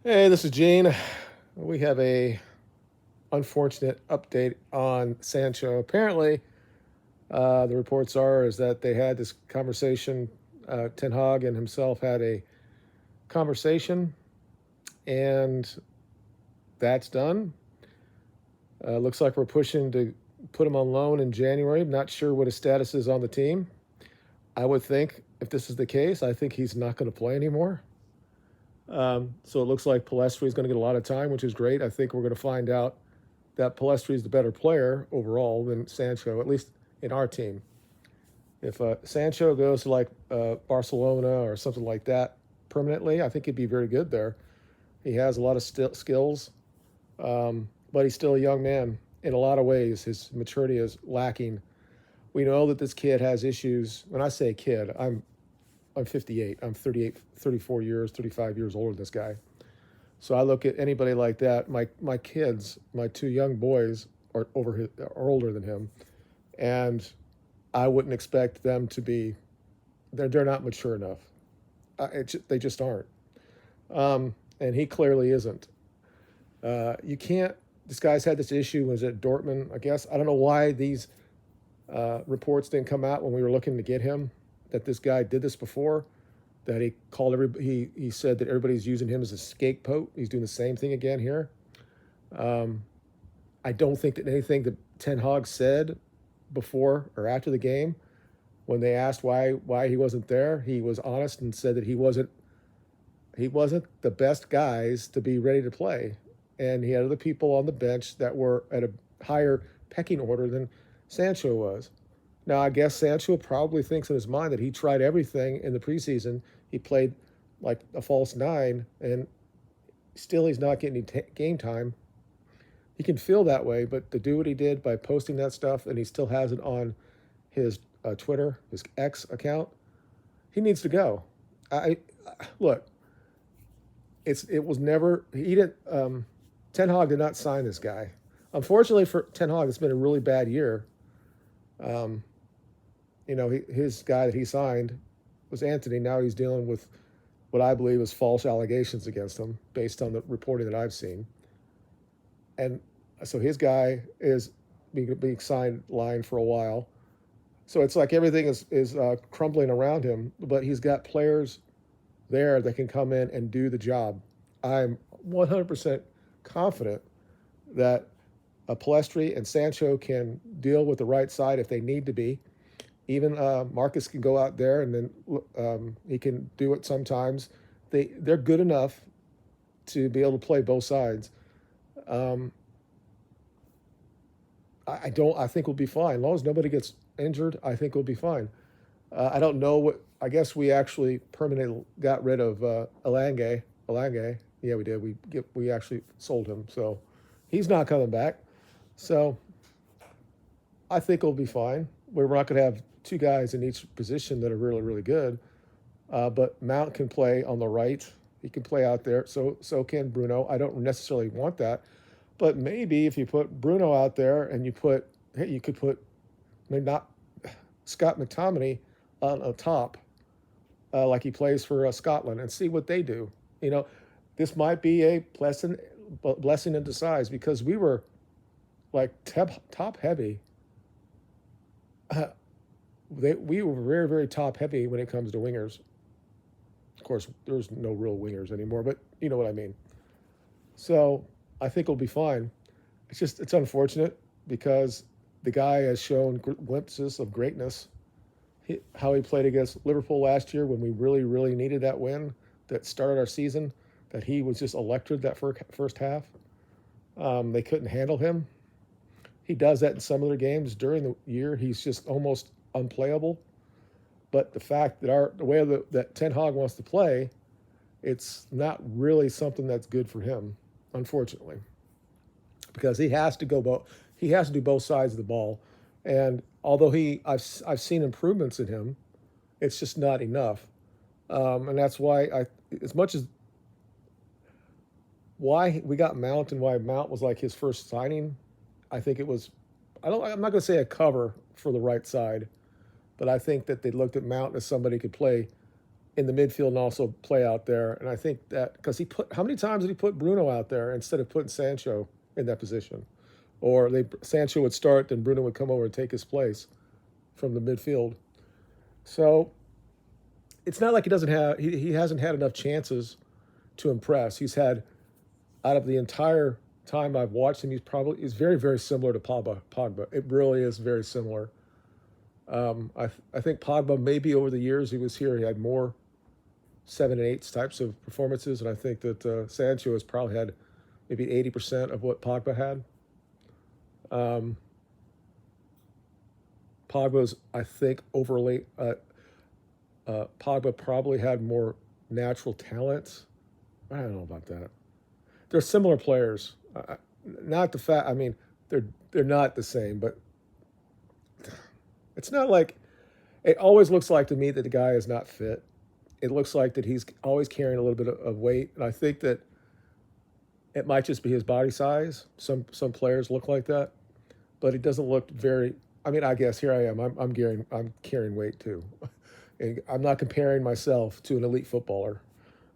Hey, this is Gene. We have a unfortunate update on Sancho. Apparently, the reports are is that they had this conversation. Ten Hag and himself had a conversation, and that's done. Looks like we're pushing to put him on loan in January. I'm not sure what his status is on the team. I would think if this is the case, I think he's not going to play anymore. So it looks like Pellistri is going to get a lot of time, which is great. I think we're going to find out that Pellistri is the better player overall than Sancho, at least in our team. If Sancho goes to like Barcelona or something like that permanently, I think he'd be very good there. He has a lot of skills, but he's still a young man in a lot of ways. His maturity is lacking. We know that this kid has issues. When I say kid, I'm 58. I'm 38, 34 years, 35 years older than this guy. So I look at anybody like that. My kids, my two young boys are older than him, and I wouldn't expect them to be. They're not mature enough. They just aren't. And he clearly isn't. You can't. This guy's had this issue. Was it Dortmund? I guess I don't know why these reports didn't come out when we were looking to get him. That this guy did this before. That he called he said that everybody's using him as a scapegoat. He's doing the same thing again here. I don't think that anything that Ten Hag said before or after the game, when they asked why he wasn't there, he was honest and said that he wasn't the best guys to be ready to play, and he had other people on the bench that were at a higher pecking order than Sancho was. Now, I guess Sancho probably thinks in his mind that he tried everything in the preseason. He played like a false nine, and still he's not getting any game time. He can feel that way, but to do what he did by posting that stuff, and he still has it on his Twitter, his X account, he needs to go. Look. It was never he didn't. Ten Hag did not sign this guy. Unfortunately for Ten Hag, it's been a really bad year. Um, his guy that he signed was Anthony. Now he's dealing with what I believe is false allegations against him based on the reporting that I've seen. And so his guy is being sidelined for a while. So it's like everything is crumbling around him, but he's got players there that can come in and do the job. I'm 100% confident that Pellistri and Sancho can deal with the right side if they need to be. Even Marcus can go out there and then he can do it sometimes. They're good enough to be able to play both sides. Um, I don't. I think we'll be fine as long as nobody gets injured. I think we'll be fine. I don't know what. I guess we actually permanently got rid of Alange. Alange. Yeah, we did. We actually sold him, so he's not coming back. So I think we'll be fine. We're not going to have two guys in each position that are really, really good. But Mount can play on the right. He can play out there. So can Bruno. I don't necessarily want that, but maybe if you put Bruno out there and you could put maybe not Scott McTominay on a top, like he plays for Scotland, and see what they do. You know, this might be a blessing in disguise because we were like top heavy. We were very, very top heavy when it comes to wingers. Of course, there's no real wingers anymore, but you know what I mean. So I think we'll be fine. It's unfortunate because the guy has shown glimpses of greatness. How he played against Liverpool last year when we really, really needed that win that started our season, that he was just electric that first half. They couldn't handle him. He does that in some other games during the year. He's just almost unplayable. But the fact that the way that Ten Hag wants to play, it's not really something that's good for him, unfortunately, because he has to do both sides of the ball, and although I've seen improvements in him, it's just not enough, and that's why as much as why we got Mount and why Mount was like his first signing, I think it was I'm not going to say a cover for the right side, but I think that they looked at Mount as somebody who could play in the midfield and also play out there. And I think that because how many times did he put Bruno out there instead of putting Sancho in that position? Or Sancho would start, then Bruno would come over and take his place from the midfield. So it's not like he hasn't had enough chances to impress. He's had, out of the entire time I've watched him, he's very, very similar to Pogba. It really is very similar. I think Pogba, maybe over the years he was here, he had more 7 and 8 types of performances, and I think that Sancho has probably had maybe 80% of what Pogba had. Pogba's, I think, overly. Pogba probably had more natural talent. I don't know about that. They're similar players. Not the fact. I mean, they're not the same, but it's not like. It always looks like to me that the guy is not fit. It looks like that he's always carrying a little bit of weight, and I think that it might just be his body size. Some players look like that, but he doesn't look very. I mean, I guess here I am. I'm carrying weight too, and I'm not comparing myself to an elite footballer,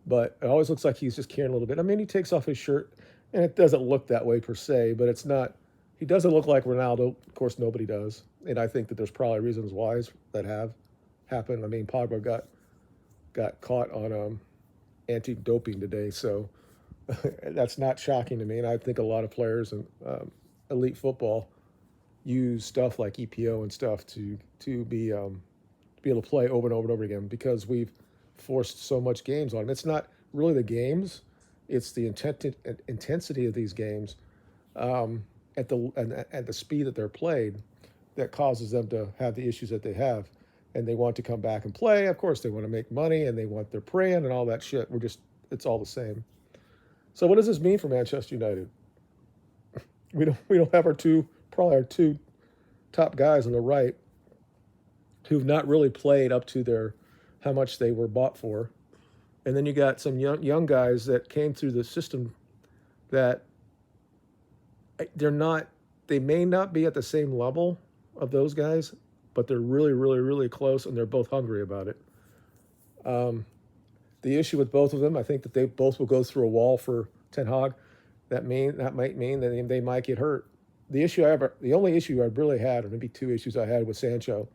but it always looks like he's just carrying a little bit. I mean, he takes off his shirt, and it doesn't look that way per se, but it's not. He doesn't look like Ronaldo. Of course, nobody does, and I think that there's probably reasons why that have happened. I mean, Pogba got caught on anti-doping today, so that's not shocking to me. And I think a lot of players in elite football use stuff like EPO and stuff to be able to play over and over and over again because we've forced so much games on them. It's not really the games; it's the intensity of these games at the speed that they're played that causes them to have the issues that they have. And they want to come back and play. Of course, they want to make money and they want their praying and all that shit. It's all the same. So what does this mean for Manchester United? We don't have our two top guys on the right who've not really played up to how much they were bought for. And then you got some young guys that came through the system that they may not be at the same level of those guys, but they're really, really, really close, and they're both hungry about it. The issue with both of them, I think that they both will go through a wall for Ten Hag. That might mean that they might get hurt. The only issue I really had, or maybe two issues I had with Sancho,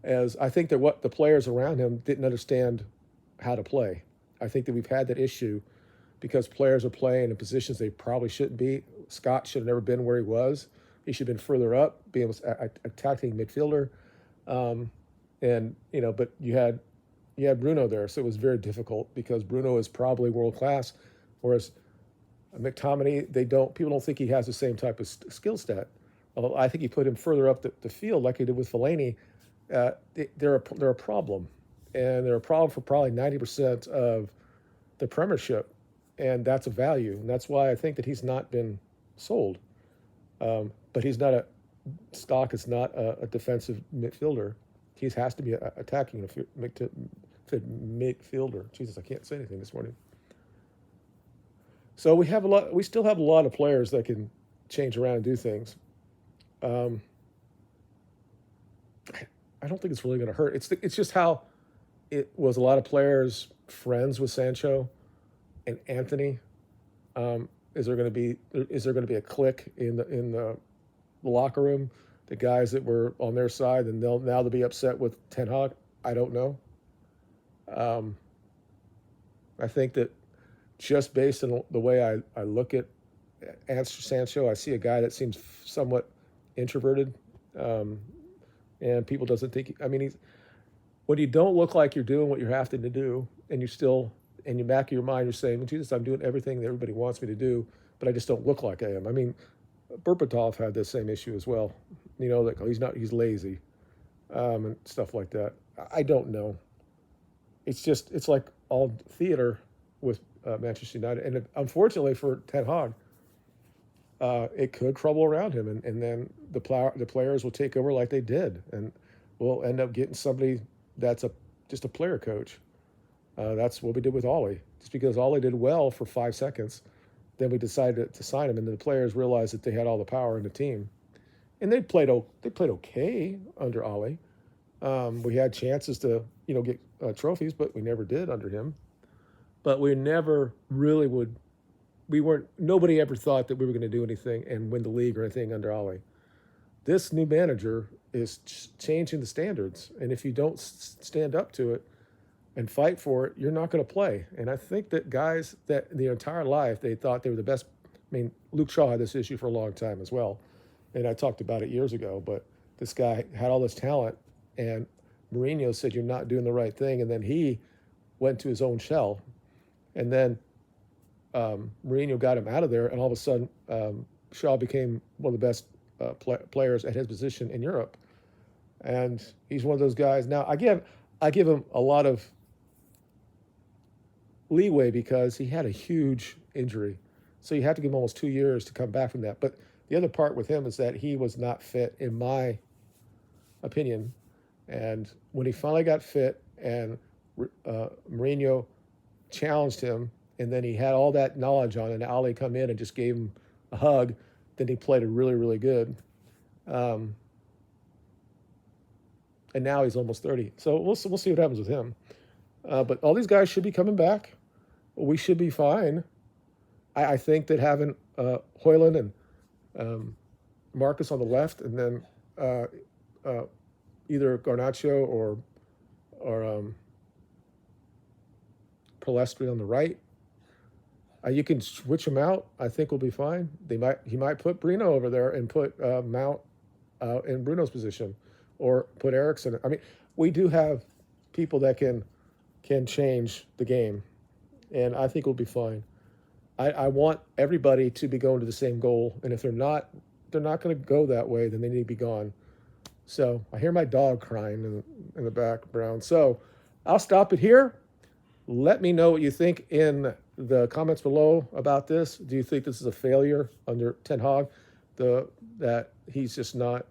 is I think that what the players around him didn't understand how to play. I think that we've had that issue because players are playing in positions they probably shouldn't be. Scott should have never been where he was. He should have been further up, being an attacking midfielder, but you had Bruno there, so it was very difficult because Bruno is probably world class, whereas McTominay, people don't think he has the same type of skill set. Although I think he put him further up the field, like he did with Fellaini. They're a problem, and they're a problem for probably 90% of the Premiership, and that's a value, and that's why I think that he's not been sold. But Stock is not a defensive midfielder. He has to be attacking midfielder. Jesus, I can't say anything this morning. So we still have a lot of players that can change around and do things. I don't think it's really going to hurt. It's just how it was. A lot of players friends with Sancho and Anthony. Is there going to be a clique in the locker room? The guys that were on their side, and they'll be upset with Ten Hag. I don't know. I think that just based on the way I look at Sancho, I see a guy that seems somewhat introverted, and people doesn't think. I mean, when you don't look like you're doing what you're having to do, and you still in the back of your mind you're saying, Jesus, I'm doing everything that everybody wants me to do, but I just don't look like I am. I mean, Berbatov had the same issue as well. Like he's lazy, and stuff like that. I don't know. It's like all theater with Manchester United, and unfortunately for Ten Hag, it could trouble around him, and then the players will take over like they did, and we'll end up getting somebody that's just a player coach. That's what we did with Ollie. Just because Ollie did well for 5 seconds, then we decided to sign him, and the players realized that they had all the power in the team, and they played okay under Ollie. We had chances to get trophies, but we never did under him. But we never really would. We weren't. Nobody ever thought that we were going to do anything and win the league or anything under Ollie. This new manager is changing the standards, and if you don't stand up to it and fight for it, you're not going to play. And I think that guys that their entire life they thought they were the best. I mean, Luke Shaw had this issue for a long time as well, and I talked about it years ago. But this guy had all this talent, and Mourinho said you're not doing the right thing, and then he went to his own shell, and then Mourinho got him out of there, and all of a sudden Shaw became one of the best players at his position in Europe, and he's one of those guys. Now I give him a lot of leeway because he had a huge injury, so you have to give him almost 2 years to come back from that. But the other part with him is that he was not fit, in my opinion, and when he finally got fit and Mourinho challenged him, and then he had all that knowledge on it, and Ali come in and just gave him a hug, then he played it really, really good. And now he's almost 30. So we'll see what happens with him. But all these guys should be coming back. We should be fine. I think that having Højlund and Marcus on the left, and then either Garnacho or Pellistri on the right, you can switch them out. I think we'll be fine. He might put Bruno over there and put Mount in Bruno's position, or put Eriksen. I mean, we do have people that can change the game, and I think we'll be fine. I want everybody to be going to the same goal, and if they're not going to go that way, then they need to be gone. So I hear my dog crying in the background. So I'll stop it here. Let me know what you think in the comments below about this. Do you think this is a failure under Ten Hag, that he's just not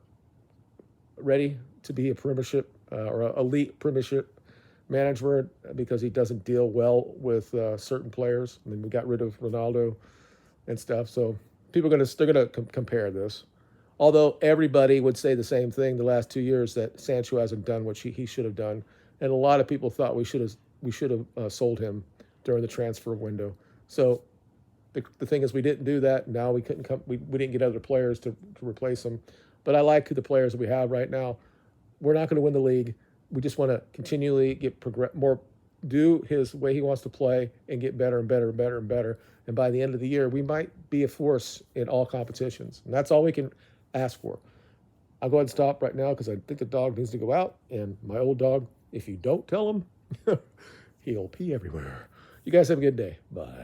ready to be a premiership or an elite premiership manager because he doesn't deal well with certain players? I mean, we got rid of Ronaldo and stuff, so they're gonna compare this. Although everybody would say the same thing the last 2 years, that Sancho hasn't done what he should have done, and a lot of people thought we should have sold him during the transfer window. So the thing is, we didn't do that. Now we couldn't come. We didn't get other players to replace him. But I like the players that we have right now. We're not going to win the league. We just want to continually get do his way he wants to play, and get better and better and better and better. And by the end of the year, we might be a force in all competitions. And that's all we can ask for. I'll go ahead and stop right now because I think the dog needs to go out. And my old dog, if you don't tell him, he'll pee everywhere. You guys have a good day. Bye.